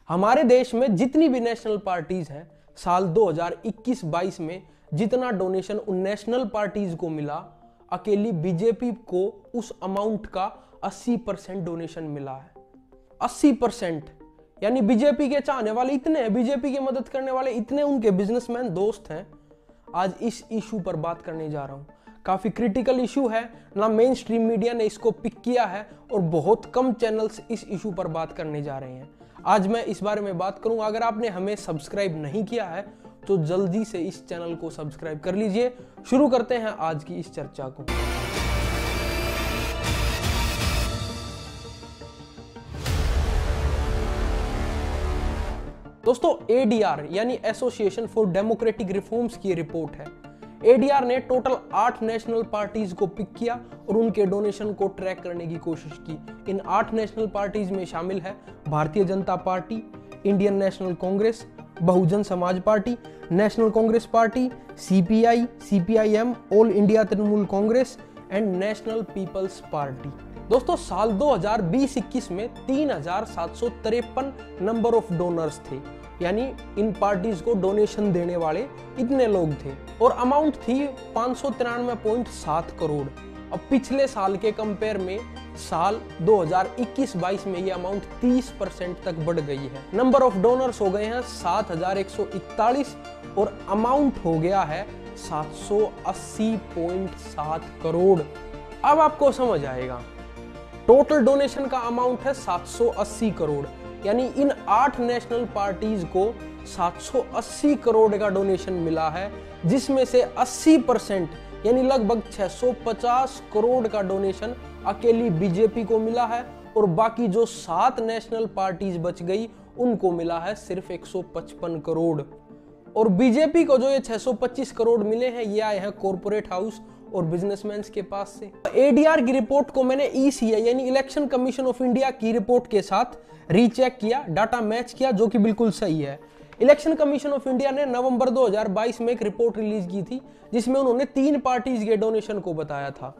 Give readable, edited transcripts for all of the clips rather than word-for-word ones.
हमारे देश में जितनी भी नेशनल पार्टीज हैं, साल 2021-22 में जितना डोनेशन उन नेशनल पार्टीज को मिला, अकेली बीजेपी को उस अमाउंट का 80% डोनेशन मिला है। 80%। यानी बीजेपी के चाहने वाले इतने हैं, बीजेपी की मदद करने वाले इतने उनके बिजनेसमैन दोस्त हैं। आज इस इशू पर बात करने जा रहा हूं। काफी क्रिटिकल इशू है, ना मेन स्ट्रीम मीडिया ने इसको पिक किया है और बहुत कम चैनल्स इस इशू पर बात करने जा रहे हैं। आज मैं इस बारे में बात करूंगा। अगर आपने हमें सब्सक्राइब नहीं किया है तो जल्दी से इस चैनल को सब्सक्राइब कर लीजिए। शुरू करते हैं आज की इस चर्चा को। दोस्तों, एडीआर यानी एसोसिएशन फॉर डेमोक्रेटिक रिफॉर्म्स की रिपोर्ट है। एडीआर ने टोटल 8 नेशनल पार्टीज को पिक किया और उनके डोनेशन को ट्रैक करने की कोशिश की। इन 8 नेशनल पार्टीज में शामिल है Bharatiya Janata Party, Indian National Congress, Bahujan Samaj Party, National Congress Party, CPI, CPIM, All India Trinamool Congress and National People's Party. दोस्तों, साल 2020-21 में 3753 नंबर ऑफ डोनर्स थे, यानी इन पार्टीज को डोनेशन देने वाले इतने लोग थे और अमाउंट थी 593.7 करोड़। अब पिछले साल के कंपेयर में साल 2021-22 में ये अमाउंट 30% तक बढ़ गई है। नंबर ऑफ डोनर्स हो गए हैं 7141 और अमाउंट हो गया है 780.7 करोड़। अब आपको समझ आएगा, टोटल डोनेशन का अमाउंट है 780 करोड़, यानी इन 8 नेशनल पार्टीज को 780 करोड़ का डोनेशन मिला है, जिसमें से 80% यानी लगभग 650 करोड़ का डोनेशन अकेली बीजेपी को मिला है और बाकी जो 7 नेशनल पार्टीज बच गई उनको मिला है सिर्फ 155 करोड़। और बीजेपी को जो ये 625 करोड़ मिले हैं ये आए हैं कॉर्पोरेट हाउस और बिजनेसमैन के पास से। एडीआर की रिपोर्ट को मैंने ईसीआई यानी इलेक्शन कमीशन ऑफ इंडिया की रिपोर्ट के साथ रीचेक किया, डाटा मैच किया, जो कि बिल्कुल सही है। इलेक्शन कमीशन ऑफ इंडिया ने नवंबर 2022 में एक रिपोर्ट रिलीज की थी जिसमें उन्होंने 3 पार्टीज के डोनेशन को बताया था।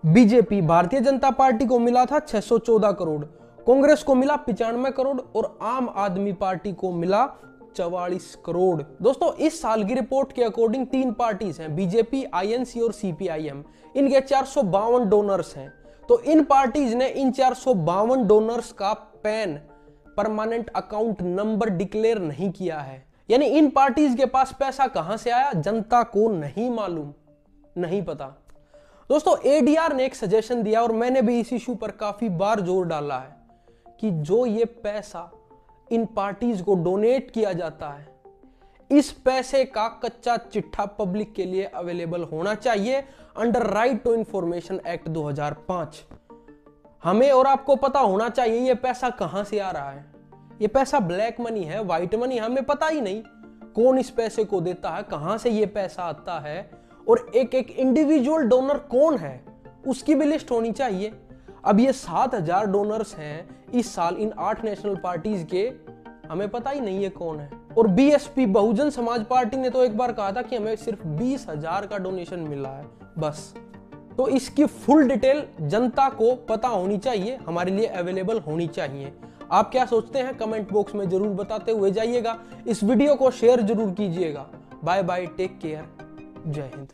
बीजेपी भारतीय जनता पार्टी को मिला था 614 करोड़, कांग्रेस को मिला 95 करोड़ और आम आदमी पार्टी को मिला 44 करोड़। दोस्तों, इस साल की रिपोर्ट के अकॉर्डिंग 3 पार्टीज हैं, बीजेपी, आईएनसी और सीपीआईएम। इनके 452 डोनर्स हैं। तो इन पार्टीज ने इन 452 डोनर्स का pan permanent account number declare नहीं किया है, यानी इन पार्टीज के पास पैसा कहां से आया जनता को नहीं मालूम, नहीं पता। दोस्तों, एडीआर ने एक सजेशन दिया और मैंने भी इस इशू पर काफी बार जोर डाला है कि जो ये पैसा इन पार्टीज को डोनेट किया जाता है, इस पैसे का कच्चा चिट्ठा पब्लिक के लिए अवेलेबल होना चाहिए under Right to Information Act 2005। हमें और आपको पता होना चाहिए ये पैसा कहां से आ रहा है। ये पैसा ब्लैक मनी है, व्हाइट मनी, हमें पता ही नहीं कौन इस पैसे को देता है, कहां से ये पैसा आता है और एक एक इंडिविजुअल डोनर कौन है उसकी भी लिस्ट होनी चाहिए। अब ये 7000 डोनर्स हैं इस साल इन 8 नेशनल पार्टीज के, हमें पता ही नहीं है कौन है। और बीएसपी बहुजन समाज पार्टी ने तो एक बार कहा था कि हमें सिर्फ 20,000 का डोनेशन मिला है बस। तो इसकी फुल डिटेल जनता को पता होनी चाहिए, हमारे लिए अवेलेबल होनी चाहिए। आप क्या सोचते हैं कमेंट बॉक्स में जरूर बताते हुए जाइएगा। इस वीडियो को शेयर जरूर कीजिएगा। बाय बाय, टेक केयर, जय हिंद।